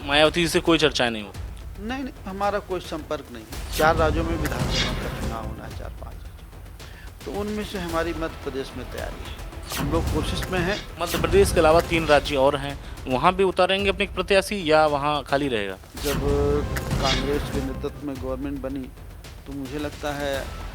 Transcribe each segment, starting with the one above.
मायावती जी से कोई चर्चाएं नहीं होती? नहीं नहीं, हमारा कोई संपर्क नहीं है। 4 राज्यों में विधानसभा का चुनाव होना है, 4-5 राज्यों, तो उनमें से हमारी मध्य प्रदेश में तैयारी है। हम लोग कोशिश में हैं। मध्य प्रदेश के अलावा 3 राज्य और हैं, वहाँ भी उतारेंगे अपने प्रत्याशी या वहाँ खाली रहेगा? जब कांग्रेस के नेतृत्व में गवर्नमेंट बनी तो मुझे लगता है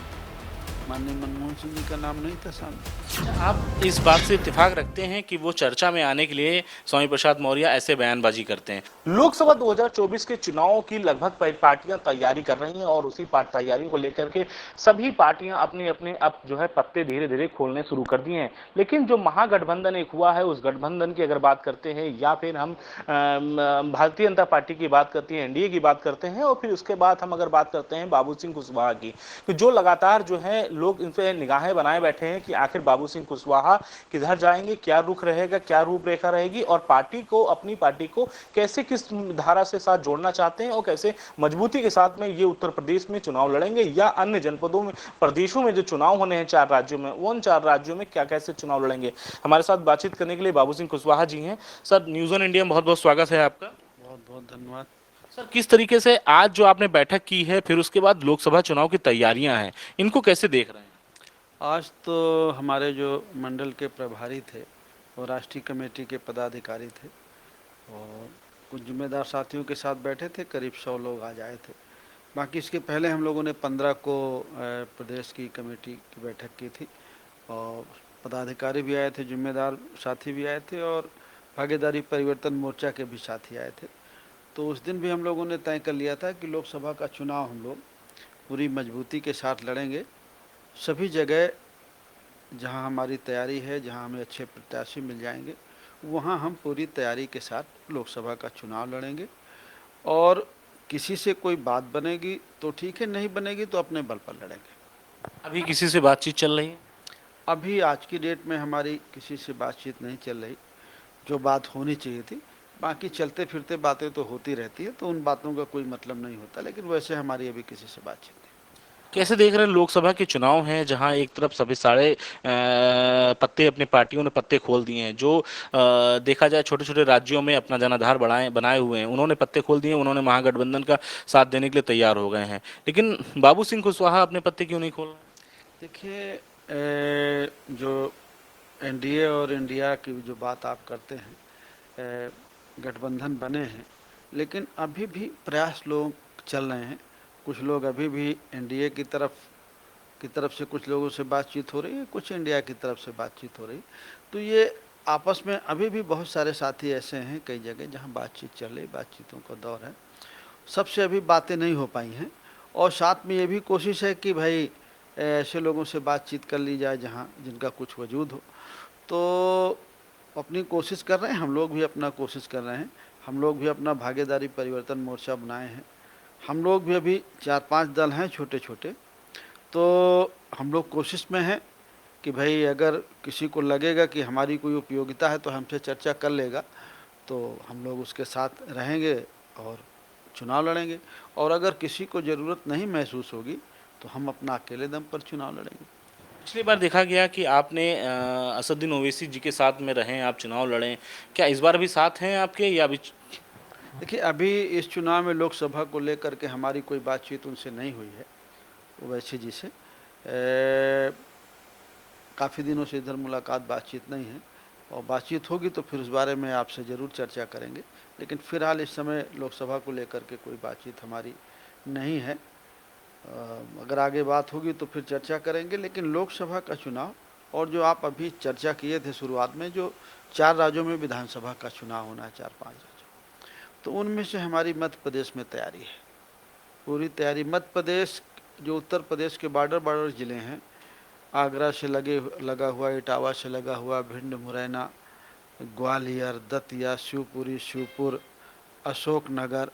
माननीय मनमोहन सिंह जी का नाम नहीं था सामने। आप इस बात से इत्तेफाक रखते हैं कि वो चर्चा में आने के लिए स्वामी प्रसाद मौर्य ऐसे बयानबाजी करते हैं? लोकसभा 2024 के चुनाव की लगभग पार्टियां तैयारी कर रही हैं और उसी तैयारी को लेकर के सभी पार्टियां अपने अपने अब जो है पत्ते धीरे धीरे खोलने शुरू कर दिए हैं। लेकिन जो महागठबंधन एक हुआ है, उस गठबंधन की अगर बात करते हैं या फिर हम भारतीय जनता पार्टी की बात करते हैं, एनडीए की बात करते हैं, और फिर उसके बाद हम अगर बात करते हैं बाबू सिंह कुशवाहा की, तो जो लगातार जो है लोग इन पे निगाहें बनाए बैठे हैं कि आखिर बाबू सिंह कुशवाहा किधर जाएंगे, क्या रुख रहेगा, क्या रूपरेखा रहेगी, और पार्टी को, अपनी पार्टी को कैसे, किस धारा से साथ जोड़ना चाहते हैं और कैसे मजबूती के साथ में ये उत्तर प्रदेश में चुनाव लड़ेंगे या अन्य जनपदों में, प्रदेशों में जो चुनाव होने हैं 4 राज्यों में, उन 4 राज्यों में क्या कैसे चुनाव लड़ेंगे। हमारे साथ बातचीत करने के लिए बाबू सिंह कुशवाहा जी हैं। सर, न्यूज़ ऑन इंडिया में बहुत बहुत स्वागत है आपका। बहुत बहुत धन्यवाद। सर, किस तरीके से आज जो आपने बैठक की है, फिर उसके बाद लोकसभा चुनाव की तैयारियां हैं, इनको कैसे देख रहे हैं? आज तो हमारे जो मंडल के प्रभारी थे वो राष्ट्रीय कमेटी के पदाधिकारी थे और कुछ जिम्मेदार साथियों के साथ बैठे थे, करीब 100 लोग आज आए थे। बाकी इसके पहले हम लोगों ने 15 को प्रदेश की कमेटी की बैठक की थी और पदाधिकारी भी आए थे, जिम्मेदार साथी भी आए थे और भागीदारी परिवर्तन मोर्चा के भी साथी आए थे। तो उस दिन भी हम लोगों ने तय कर लिया था कि लोकसभा का चुनाव हम लोग पूरी मजबूती के साथ लड़ेंगे। सभी जगह जहां हमारी तैयारी है, जहां हमें अच्छे प्रत्याशी मिल जाएंगे, वहां हम पूरी तैयारी के साथ लोकसभा का चुनाव लड़ेंगे। और किसी से कोई बात बनेगी तो ठीक है, नहीं बनेगी तो अपने बल पर लड़ेंगे। अभी किसी से बातचीत चल रही है? अभी आज की डेट में हमारी किसी से बातचीत नहीं चल रही, जो बात होनी चाहिए थी। बाकी चलते फिरते बातें तो होती रहती है, तो उन बातों का कोई मतलब नहीं होता, लेकिन वैसे हमारी अभी किसी से बातचीत नहीं। कैसे देख रहे हैं, लोकसभा के चुनाव हैं जहां एक तरफ सभी सारे पत्ते, अपनी पार्टियों ने पत्ते खोल दिए हैं, जो देखा जाए छोटे छोटे राज्यों में अपना जनाधार बढ़ाए बनाए हुए हैं, उन्होंने पत्ते खोल दिए, उन्होंने महागठबंधन का साथ देने के लिए तैयार हो गए हैं। लेकिन बाबू सिंह कुशवाहा अपने पत्ते क्यों नहीं खोल रहे? देखिए, जो एनडीए और इंडिया की जो बात आप करते हैं, गठबंधन बने हैं, लेकिन अभी भी प्रयास लोग चल रहे हैं। कुछ लोग अभी भी एनडीए की तरफ से कुछ लोगों से बातचीत हो रही है, कुछ इंडिया की तरफ से बातचीत हो रही। तो ये आपस में अभी भी बहुत सारे साथी ऐसे हैं कई जगह जहां बातचीत चल रही, बातचीतों का दौर है। सबसे अभी बातें नहीं हो पाई हैं और साथ में ये भी कोशिश है कि भाई ऐसे लोगों से बातचीत कर ली जाए जहां जिनका कुछ वजूद हो। तो अपनी कोशिश कर रहे हैं, हम लोग भी अपना कोशिश कर रहे हैं। हम लोग भी अपना भागीदारी परिवर्तन मोर्चा बनाए हैं। हम लोग भी अभी 4-5 दल हैं छोटे छोटे। तो हम लोग कोशिश में हैं कि भाई अगर किसी को लगेगा कि हमारी कोई उपयोगिता है तो हमसे चर्चा कर लेगा, तो हम लोग उसके साथ रहेंगे और चुनाव लड़ेंगे। और अगर किसी को ज़रूरत नहीं महसूस होगी तो हम अपना अकेले दम पर चुनाव लड़ेंगे। पिछली बार देखा गया कि आपने असदुद्दीन ओवैसी जी के साथ में रहें, आप चुनाव लड़ें, क्या इस बार भी साथ हैं आपके या अभी? देखिए, अभी इस चुनाव में लोकसभा को लेकर के हमारी कोई बातचीत उनसे नहीं हुई है, ओवैसी जी से। काफ़ी दिनों से इधर मुलाकात बातचीत नहीं है और बातचीत होगी तो फिर उस बारे में आपसे ज़रूर चर्चा करेंगे। लेकिन फ़िलहाल इस समय लोकसभा को लेकर के कोई बातचीत हमारी नहीं है। अगर आगे बात होगी तो फिर चर्चा करेंगे। लेकिन लोकसभा का चुनाव और जो आप अभी चर्चा किए थे शुरुआत में, जो 4 राज्यों में विधानसभा का चुनाव होना है, 4-5 राज्यों, तो उनमें से हमारी मध्य प्रदेश में तैयारी है, पूरी तैयारी। मध्य प्रदेश, जो उत्तर प्रदेश के बॉर्डर ज़िले हैं, आगरा से लगा हुआ, इटावा से लगा हुआ, भिंड, मुरैना, ग्वालियर, दतिया, शिवपुरी, शिवपुर, अशोकनगर,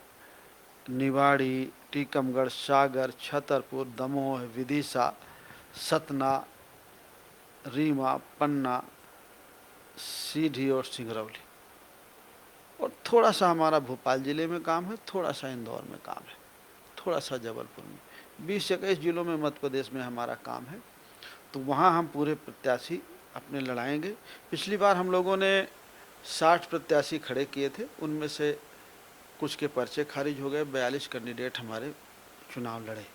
निवाड़ी, टीकमगढ़, सागर, छतरपुर, दमोह, विदिशा, सतना, रीवा, पन्ना, सीधी और सिंगरौली। और थोड़ा सा हमारा भोपाल ज़िले में काम है, थोड़ा सा इंदौर में काम है, थोड़ा सा जबलपुर में। 20-21 जिलों में मध्य प्रदेश में हमारा काम है। तो वहाँ हम पूरे प्रत्याशी अपने लड़ाएंगे। पिछली बार हम लोगों ने 60 प्रत्याशी खड़े किए थे, उनमें से कुछ के पर्चे खारिज हो गए, 42 कैंडिडेट हमारे चुनाव लड़े।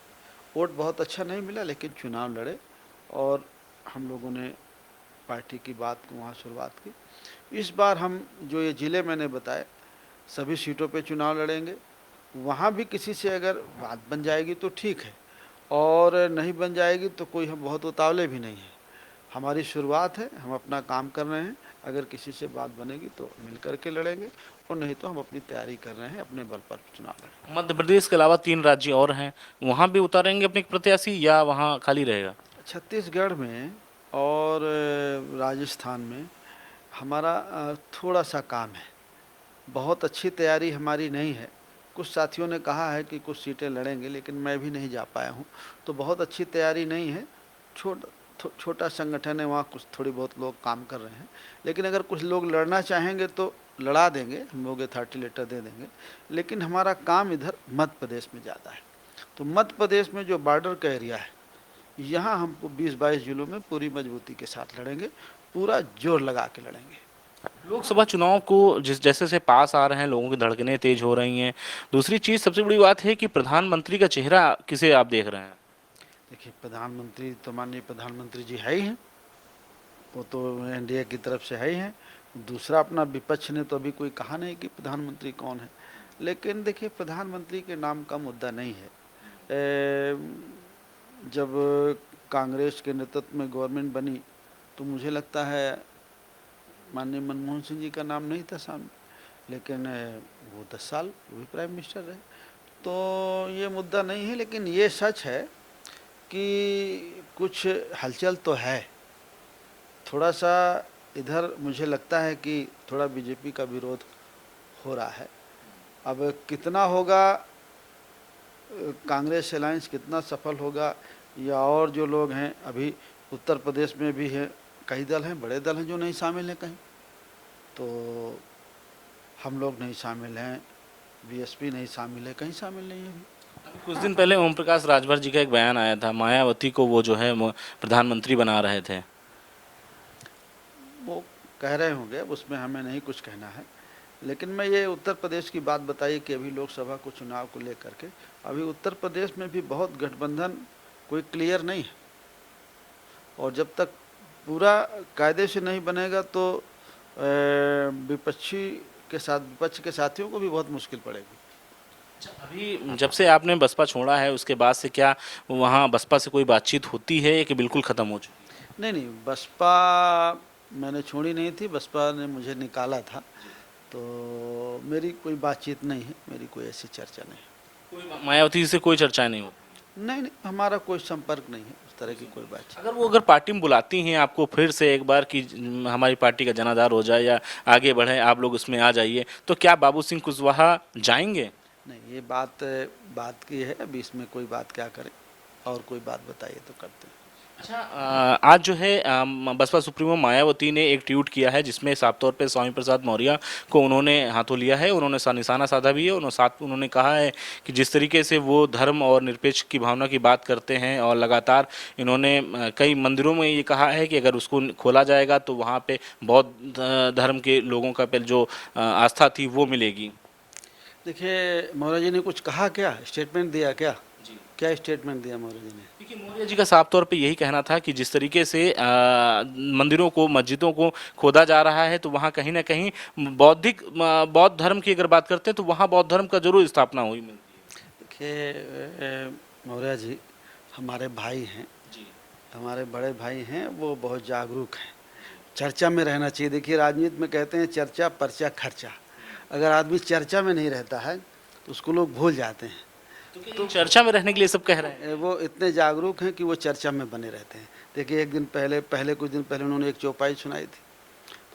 वोट बहुत अच्छा नहीं मिला, लेकिन चुनाव लड़े और हम लोगों ने पार्टी की बात को वहाँ शुरुआत की। इस बार हम जो ये ज़िले मैंने बताए सभी सीटों पे चुनाव लड़ेंगे। वहाँ भी किसी से अगर बात बन जाएगी तो ठीक है, और नहीं बन जाएगी तो कोई हम बहुत उतावले भी नहीं हैं। हमारी शुरुआत है, हम अपना काम कर रहे हैं। अगर किसी से बात बनेगी तो मिल कर के लड़ेंगे, और नहीं तो हम अपनी तैयारी कर रहे हैं, अपने बल पर चुनाव लड़ेंगे। मध्य प्रदेश के अलावा 3 राज्य और हैं, वहाँ भी उतारेंगे अपने प्रत्याशी या वहाँ खाली रहेगा? छत्तीसगढ़ में और राजस्थान में हमारा थोड़ा सा काम है। बहुत अच्छी तैयारी हमारी नहीं है। कुछ साथियों ने कहा है कि कुछ सीटें लड़ेंगे, लेकिन मैं भी नहीं जा पाया हूँ, तो बहुत अच्छी तैयारी नहीं है। छोटा संगठन है, वहाँ कुछ थोड़ी बहुत लोग काम कर रहे हैं, लेकिन अगर कुछ लोग लड़ना चाहेंगे तो लड़ा देंगे, हम लोग अथॉरिटी लेटर दे देंगे। लेकिन हमारा काम इधर मध्य प्रदेश में ज़्यादा है, तो मध्य प्रदेश में जो बॉर्डर का एरिया है, यहाँ हमको 20-22 जिलों में पूरी मजबूती के साथ लड़ेंगे, पूरा जोर लगा के लड़ेंगे। लोकसभा चुनाव को जिस जैसे से पास आ रहे हैं, लोगों की धड़कनें तेज हो रही हैं। दूसरी चीज सबसे बड़ी बात है कि प्रधानमंत्री का चेहरा किसे आप देख रहे हैं? देखिए, प्रधानमंत्री तो माननीय प्रधानमंत्री जी है ही हैं, वो तो एनडीए की तरफ से है ही हैं। दूसरा अपना विपक्ष ने तो अभी कोई कहा नहीं कि प्रधानमंत्री कौन है, लेकिन देखिए प्रधानमंत्री के नाम का मुद्दा नहीं है। जब कांग्रेस के नेतृत्व में गवर्नमेंट बनी तो मुझे लगता है माननीय मनमोहन सिंह जी का नाम नहीं था सामने, लेकिन वो 10 साल वो भी प्राइम मिनिस्टर रहे। तो ये मुद्दा नहीं है, लेकिन ये सच है कि कुछ हलचल तो है। थोड़ा सा इधर मुझे लगता है कि थोड़ा बीजेपी का विरोध हो रहा है। अब कितना होगा, कांग्रेस अलायंस कितना सफल होगा, या और जो लोग हैं अभी उत्तर प्रदेश में भी हैं, कई दल हैं, बड़े दल हैं जो नहीं शामिल हैं कहीं, तो हम लोग नहीं शामिल हैं, बीएसपी नहीं शामिल है, कहीं शामिल नहीं है अभी। कुछ दिन पहले ओम प्रकाश राजभर जी का एक बयान आया था, मायावती को वो जो है प्रधानमंत्री बना रहे थे। वो कह रहे होंगे, उसमें हमें नहीं कुछ कहना है, लेकिन मैं ये उत्तर प्रदेश की बात बताई कि अभी लोकसभा को चुनाव को लेकर के अभी उत्तर प्रदेश में भी बहुत गठबंधन कोई क्लियर नहीं है, और जब तक पूरा कायदे से नहीं बनेगा तो विपक्ष के साथियों को भी बहुत मुश्किल पड़ेगी। अभी जब से आपने बसपा छोड़ा है उसके बाद से क्या वहाँ बसपा से कोई बातचीत होती है कि बिल्कुल खत्म हो चुकी है? नहीं, बसपा मैंने छोड़ी नहीं थी, बसपा ने मुझे निकाला था, तो मेरी कोई बातचीत नहीं है, मेरी कोई ऐसी चर्चा नहीं है। कोई मायावती से कोई चर्चा नहीं होती? नहीं, हमारा कोई संपर्क नहीं है, उस तरह की कोई बातचीत। अगर पार्टी में बुलाती हैं आपको फिर से एक बार कि हमारी पार्टी का जनाधार हो जाए या आगे बढ़े, आप लोग उसमें आ जाइए, तो क्या बाबू सिंह कुशवाहा जाएंगे? नहीं, ये बात की है, अभी इसमें कोई बात क्या करें, और कोई बात बताइए तो करते हैं। अच्छा, आज जो है बसपा सुप्रीमो मायावती ने एक ट्वीट किया है जिसमें साफ तौर पे स्वामी प्रसाद मौर्य को उन्होंने हाथों लिया है, उन्होंने निशाना साधा भी है। उन्होंने कहा है कि जिस तरीके से वो धर्म और निरपेक्ष की भावना की बात करते हैं, और लगातार इन्होंने कई मंदिरों में ये कहा है कि अगर उसको खोला जाएगा तो वहाँ पे बौद्ध धर्म के लोगों का जो आस्था थी वो मिलेगी। देखिए, मौर्य जी ने कुछ कहा क्या, स्टेटमेंट दिया क्या? क्या स्टेटमेंट दिया मौर्य जी ने? देखिए, मौर्य जी का साफ तौर पे यही कहना था कि जिस तरीके से मंदिरों को, मस्जिदों को खोदा जा रहा है, तो वहाँ कहीं ना कहीं बौद्ध धर्म की अगर बात करते हैं तो वहाँ बौद्ध धर्म का जरूर स्थापना हुई मिलती है। देखिए, मौर्य जी हमारे भाई हैं, हमारे बड़े भाई हैं, वो बहुत जागरूक हैं, चर्चा में रहना चाहिए। देखिए, राजनीति में कहते हैं चर्चा पर्चा खर्चा। अगर आदमी चर्चा में नहीं रहता है तो उसको लोग भूल जाते हैं। तो चर्चा में रहने के लिए सब कह रहे हैं। वो इतने जागरूक हैं कि वो चर्चा में बने रहते हैं। देखिए, एक दिन पहले कुछ दिन पहले उन्होंने एक चौपाई सुनाई थी,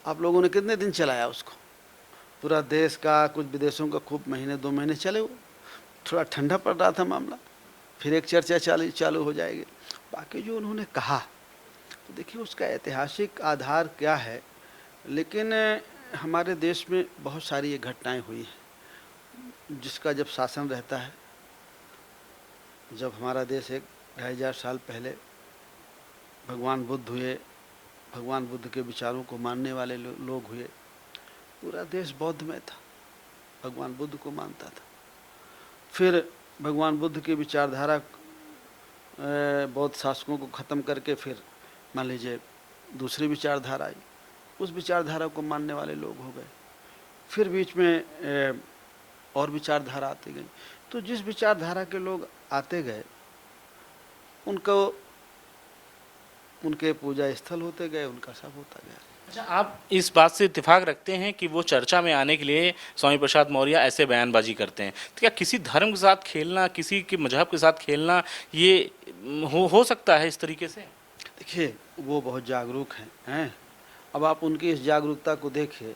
आप लोगों ने कितने दिन चलाया उसको? पूरा देश का, कुछ विदेशों का खूब महीने 2 महीने चले। वो थोड़ा ठंडा पड़ रहा था मामला, फिर एक चर्चा चालू हो जाएगी। बाकी जो उन्होंने कहा, तो देखिए उसका ऐतिहासिक आधार क्या है, लेकिन हमारे देश में बहुत सारी ये घटनाएं हुई हैं जिसका जब शासन रहता है, जब हमारा देश 1-2,500 साल पहले भगवान बुद्ध हुए, भगवान बुद्ध के विचारों को मानने वाले लोग हुए, पूरा देश बौद्ध में था, भगवान बुद्ध को मानता था। फिर भगवान बुद्ध की विचारधारा बौद्ध शासकों को ख़त्म करके फिर मान लीजिए दूसरी विचारधारा आई, उस विचारधारा को मानने वाले लोग हो गए। फिर बीच में और विचारधारा आती गई। तो जिस विचारधारा के लोग आते गए उनको उनके पूजा स्थल होते गए, उनका सब होता गया। अच्छा, आप इस बात से इत्तेफाक रखते हैं कि वो चर्चा में आने के लिए स्वामी प्रसाद मौर्य ऐसे बयानबाजी करते हैं, तो क्या किसी धर्म के साथ खेलना, किसी के मजहब के साथ खेलना, ये हो सकता है इस तरीके से? देखिए, वो बहुत जागरूक हैं। अब आप उनकी इस जागरूकता को देखिए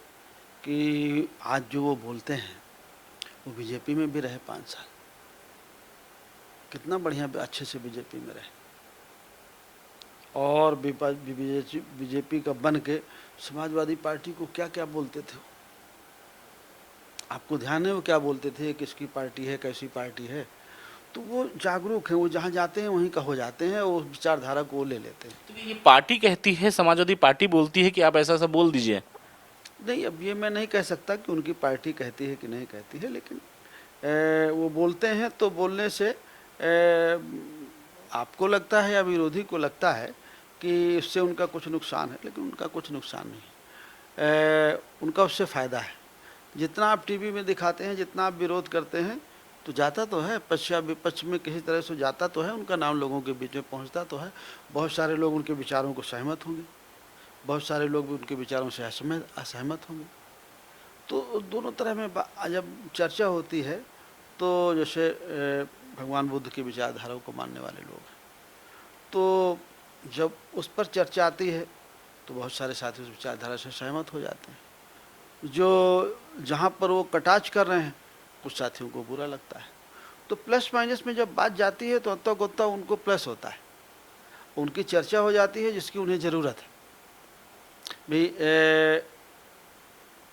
कि आज जो वो बोलते हैं, वो बीजेपी में भी रहे 5 साल, कितना बढ़िया अच्छे से बीजेपी में रहे, और बीजेपी का बन के समाजवादी पार्टी को क्या क्या बोलते थे। आपको ध्यान है वो क्या बोलते थे, किसकी पार्टी है, कैसी पार्टी है। तो वो जागरूक हैं, वो जहाँ जाते हैं वहीं का हो जाते हैं, वो विचारधारा को वो ले लेते हैं। तो ये पार्टी कहती है, समाजवादी पार्टी बोलती है कि आप ऐसा बोल दीजिए? नहीं, अब ये मैं नहीं कह सकता कि उनकी पार्टी कहती है कि नहीं कहती है, लेकिन वो बोलते हैं तो बोलने से आपको लगता है या विरोधी को लगता है कि इससे उनका कुछ नुकसान है, लेकिन उनका कुछ नुकसान नहीं है। उनका उससे फ़ायदा है। जितना आप टीवी में दिखाते हैं, जितना आप विरोध करते हैं, तो जाता तो है पश्चिम में किसी तरह से जाता तो है, उनका नाम लोगों के बीच में पहुंचता तो है। बहुत सारे लोग उनके विचारों को सहमत होंगे, बहुत सारे लोग भी उनके विचारों से असहमत होंगे। तो दोनों तरह में जब चर्चा होती है तो जैसे भगवान बुद्ध की विचारधाराओं को मानने वाले लोग हैं, तो जब उस पर चर्चा आती है तो बहुत सारे साथी उस विचारधारा से सहमत हो जाते हैं। जो जहाँ पर वो कटाक्ष कर रहे हैं, कुछ साथियों को बुरा लगता है। तो प्लस माइनस में जब बात जाती है तो अंततः उनको प्लस होता है, उनकी चर्चा हो जाती है जिसकी उन्हें ज़रूरत है। भाई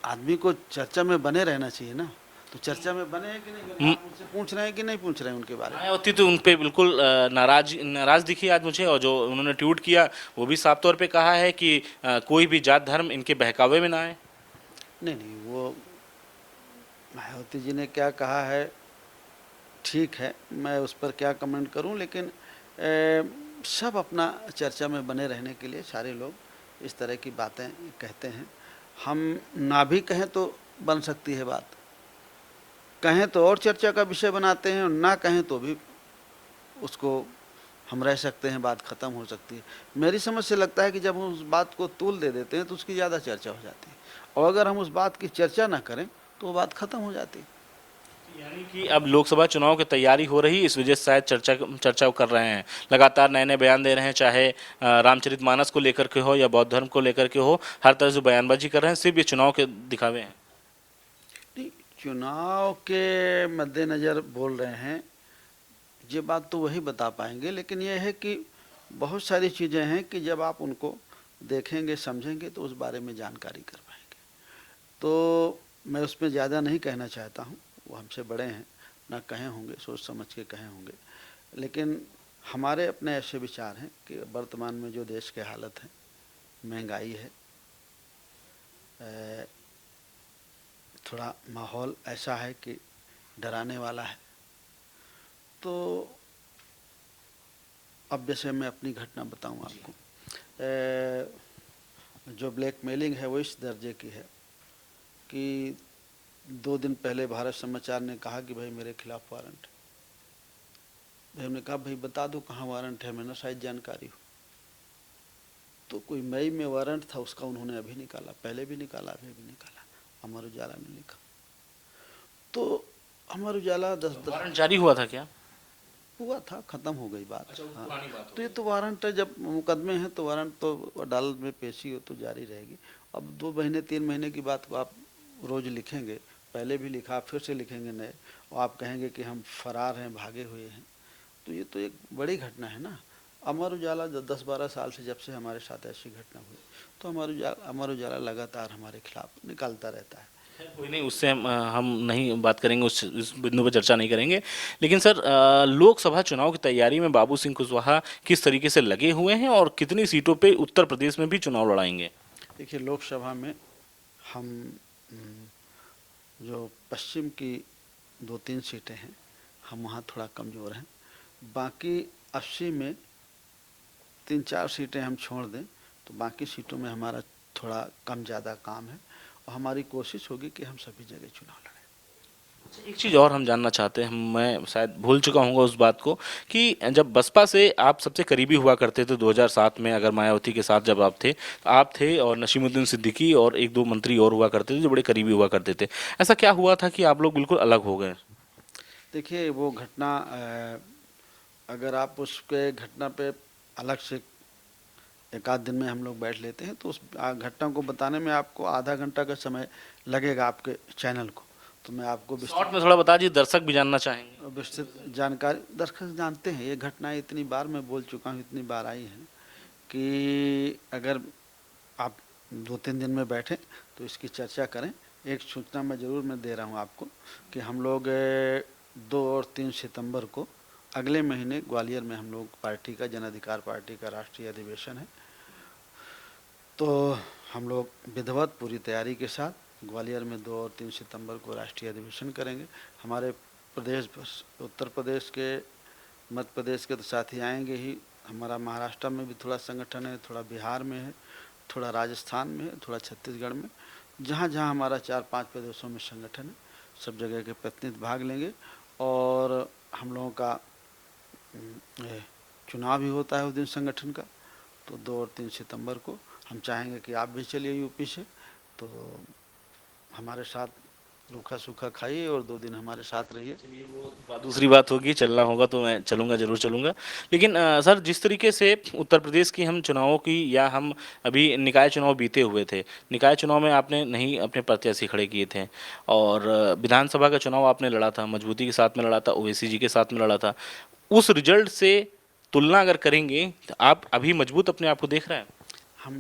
आदमी को चर्चा में बने रहना चाहिए ना, तो चर्चा में बने हैं कि नहीं बने, आप उनसे पूछ रहे हैं कि नहीं पूछ रहे हैं उनके बारे में। मायावती तो उन पे बिल्कुल नाराज दिखी आज मुझे, और जो उन्होंने ट्वीट किया वो भी साफ तौर पे कहा है कि कोई भी जात धर्म इनके बहकावे में ना आए। नहीं, वो मायावती जी ने क्या कहा है ठीक है, मैं उस पर क्या कमेंट करूं, लेकिन सब अपना चर्चा में बने रहने के लिए सारे लोग इस तरह की बातें कहते हैं। हम ना भी कहें तो बन सकती है बात, कहें तो और चर्चा का विषय बनाते हैं, और ना कहें तो भी उसको हम रह सकते हैं, बात ख़त्म हो सकती है। मेरी समझ से लगता है कि जब हम उस बात को तूल दे देते हैं तो उसकी ज़्यादा चर्चा हो जाती है, और अगर हम उस बात की चर्चा ना करें तो वो बात ख़त्म हो जाती है। यानी कि अब लोकसभा चुनाव की तैयारी हो रही, इस वजह से शायद चर्चा कर रहे हैं, लगातार नए नए बयान दे रहे हैं, चाहे रामचरितमानस को लेकर के हो या बौद्ध धर्म को लेकर के हो, हर तरह से बयानबाजी कर रहे हैं, सिर्फ ये चुनाव के दिखावे हैं। नहीं, चुनाव के मद्देनज़र बोल रहे हैं, ये बात तो वही बता पाएंगे, लेकिन यह है कि बहुत सारी चीज़ें हैं कि जब आप उनको देखेंगे समझेंगे तो उस बारे में जानकारी कर पाएंगे। तो मैं उसमें ज़्यादा नहीं कहना चाहता हूँ, वो हमसे बड़े हैं, ना कहे होंगे, सोच समझ के कहे होंगे, लेकिन हमारे अपने ऐसे विचार हैं कि वर्तमान में जो देश के हालत है, महंगाई है, थोड़ा माहौल ऐसा है कि डराने वाला है। तो अब जैसे मैं अपनी घटना बताऊं आपको, जो ब्लैकमेलिंग है वो इस दर्जे की है कि 2 दिन पहले भारत समाचार ने कहा कि भाई मेरे खिलाफ वारंट है। भाई हमने कहा भाई बता दो कहाँ वारंट है, मैंने शायद जानकारी हो। तो कोई मई में वारंट था, उसका उन्होंने अभी निकाला, पहले भी निकाला, अभी भी निकाला, अमर उजाला ने लिखा। तो अमर उजाला 10 वारंट जारी हुआ था क्या? हुआ था, ख़त्म हो गई बात। अच्छा, हाँ, पुरानी बात तो ये तो वारंट है, जब मुकदमे हैं तो वारंट तो अदालत में पेशी हो तो जारी रहेगी। अब 2 महीने 3 महीने की बात को आप रोज़ लिखेंगे, पहले भी लिखा, फिर से लिखेंगे नए, और आप कहेंगे कि हम फरार हैं, भागे हुए हैं, तो ये तो एक बड़ी घटना है ना। अमर उजाला 10-12 साल से जब से हमारे साथ ऐसी घटना हुई, तो अमर उजाला लगातार हमारे खिलाफ निकालता रहता है। कोई नहीं, उससे हम नहीं बात करेंगे, उस बिंदु पर चर्चा नहीं करेंगे। लेकिन सर, लोकसभा चुनाव की तैयारी में बाबू सिंह कुशवाहा किस तरीके से लगे हुए हैं और कितनी सीटों पे उत्तर प्रदेश में भी चुनाव लड़ाएंगे? देखिए, लोकसभा में हम जो पश्चिम की 2-3 सीटें हैं, हम वहाँ थोड़ा कमज़ोर हैं। बाकी 80 में 3-4 सीटें हम छोड़ दें तो बाकी सीटों में हमारा थोड़ा कम ज़्यादा काम है और हमारी कोशिश होगी कि हम सभी जगह चुनाव लड़ें। एक चीज़ और हम जानना चाहते हैं, मैं शायद भूल चुका हूँगा उस बात को, कि जब बसपा से आप सबसे करीबी हुआ करते थे 2007 में, अगर मायावती के साथ जब आप थे और नसीमुद्दीन सिद्दीकी और एक दो मंत्री और हुआ करते थे जो बड़े करीबी हुआ करते थे, ऐसा क्या हुआ था कि आप लोग बिल्कुल अलग हो गए? देखिए वो घटना अगर आप उसके घटना पे अलग से एक आध दिन में हम लोग बैठ लेते हैं तो उस घटना को बताने में आपको आधा घंटा का समय लगेगा आपके चैनल को। तो मैं आपको शॉर्ट में थोड़ा बता दीजिए, दर्शक भी जानना चाहेंगे। विस्तृत जानकारी दर्शक जानते हैं। ये घटनाएं इतनी बार मैं बोल चुका हूँ, इतनी बार आई हैं कि अगर आप 2-3 दिन में बैठें तो इसकी चर्चा करें। एक सूचना मैं ज़रूर मैं दे रहा हूँ आपको कि हम लोग 2 और 3 सितंबर को अगले महीने ग्वालियर में हम लोग पार्टी का, जन अधिकार पार्टी का राष्ट्रीय अधिवेशन है। तो हम लोग विधिवत पूरी तैयारी के साथ ग्वालियर में 2 और 3 सितंबर को राष्ट्रीय अधिवेशन करेंगे। हमारे प्रदेश, उत्तर प्रदेश के, मध्य प्रदेश के तो साथी आएंगे ही। हमारा महाराष्ट्र में भी थोड़ा संगठन है, थोड़ा बिहार में है, थोड़ा राजस्थान में है, थोड़ा छत्तीसगढ़ में। जहाँ जहाँ हमारा 4-5 प्रदेशों में संगठन है, सब जगह के प्रतिनिधि भाग लेंगे और हम लोगों का चुनाव भी होता है उस दिन संगठन का। तो 2 और 3 सितंबर को हम चाहेंगे कि आप भी चलिए यूपी से, तो हमारे साथ रूखा सूखा खाइए और 2 दिन हमारे साथ रहिए। दूसरी बात होगी, चलना होगा तो मैं चलूंगा, जरूर चलूंगा। लेकिन सर, जिस तरीके से उत्तर प्रदेश की हम चुनावों की, या हम अभी निकाय चुनाव बीते हुए थे, निकाय चुनाव में आपने नहीं अपने प्रत्याशी खड़े किए थे और विधानसभा का चुनाव आपने लड़ा था, मजबूती के साथ में लड़ा था, ओवैसी जी के साथ में लड़ा था। उस रिजल्ट से तुलना अगर करेंगे तो आप अभी मजबूत अपने आप को देख रहे हैं? हम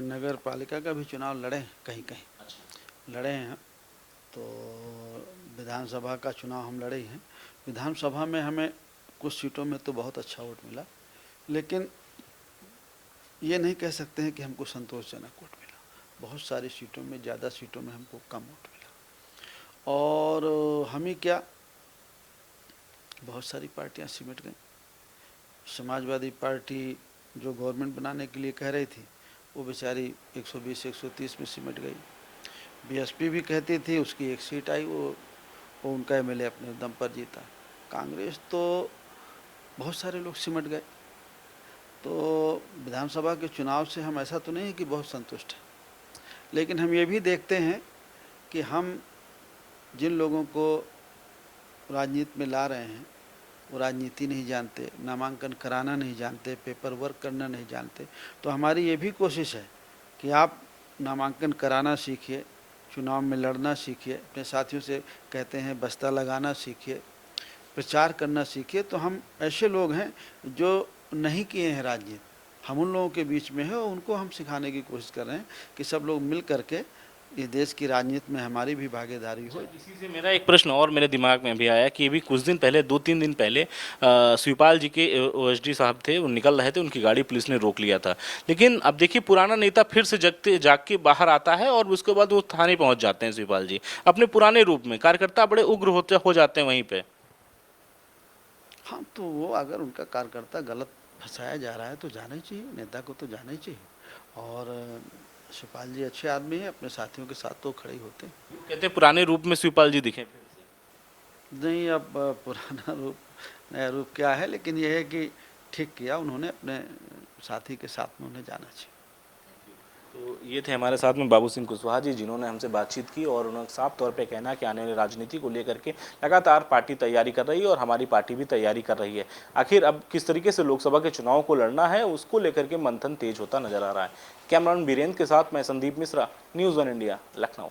नगर पालिका का भी चुनाव लड़े हैं, कहीं कहीं लड़े हैं। तो विधानसभा का चुनाव हम लड़े ही हैं। विधानसभा में हमें कुछ सीटों में तो बहुत अच्छा वोट मिला, लेकिन ये नहीं कह सकते हैं कि हमको संतोषजनक वोट मिला। बहुत सारी सीटों में, ज़्यादा सीटों में हमको कम वोट मिला। और हम ही क्या, बहुत सारी पार्टियां सिमट गईं। समाजवादी पार्टी जो गवर्नमेंट बनाने के लिए कह रही थी, वो बेचारी 120-130 में सिमट गई। बीएसपी भी कहती थी, उसकी एक सीट आई, वो उनका एमएलए अपने दम पर जीता। कांग्रेस तो बहुत सारे लोग सिमट गए। तो विधानसभा के चुनाव से हम, ऐसा तो नहीं है कि बहुत संतुष्ट हैं, लेकिन हम ये भी देखते हैं कि हम जिन लोगों को राजनीति में ला रहे हैं वो राजनीति नहीं जानते, नामांकन कराना नहीं जानते, पेपर वर्क करना नहीं जानते। तो हमारी ये भी कोशिश है कि आप नामांकन कराना सीखिए, चुनाव में लड़ना सीखिए, अपने साथियों से कहते हैं बस्ता लगाना सीखिए, प्रचार करना सीखिए। तो हम ऐसे लोग हैं जो नहीं किए हैं राजनीति, हम उन लोगों के बीच में हैं और उनको हम सिखाने की कोशिश कर रहे हैं कि सब लोग मिल करके इस देश की राजनीति में हमारी भी भागीदारी हो। इसी से मेरा एक प्रश्न और मेरे दिमाग में भी आया कि अभी कुछ दिन पहले, 2-3 दिन पहले, शिवपाल जी के ओएसडी साहब थे, वो निकल रहे थे, उनकी गाड़ी पुलिस ने रोक लिया था। लेकिन अब देखिए, पुराना नेता फिर से जाग के बाहर आता है और उसके बाद वो थाने पहुंच जाते हैं शिवपाल जी अपने पुराने रूप में। कार्यकर्ता बड़े उग्र हो जाते हैं वहीं पे। हाँ, तो वो अगर उनका कार्यकर्ता गलत फंसाया जा रहा है तो जाना ही चाहिए, नेता को तो जाना ही चाहिए। और शिवपाल जी अच्छे आदमी हैं, अपने साथियों के साथ तो खड़े ही होते हैं। कहते हैं पुराने रूप में शिवपाल जी दिखे फिर से। नहीं, अब पुराना रूप नया रूप क्या है, लेकिन यह है कि ठीक किया उन्होंने, अपने साथी के साथ में उन्हें जाना चाहिए। तो ये थे हमारे साथ में बाबू सिंह कुशवाहा जी, जिन्होंने हमसे बातचीत की और उन्होंने साफ तौर पे कहना कि आने वाली राजनीति को लेकर के लगातार पार्टी तैयारी कर रही है और हमारी पार्टी भी तैयारी कर रही है। आखिर अब किस तरीके से लोकसभा के चुनाव को लड़ना है, उसको लेकर के मंथन तेज होता नजर आ रहा है। कैमरामैन बीरेंद्र के साथ मैं संदीप मिश्रा, न्यूज़ 1 इंडिया, लखनऊ।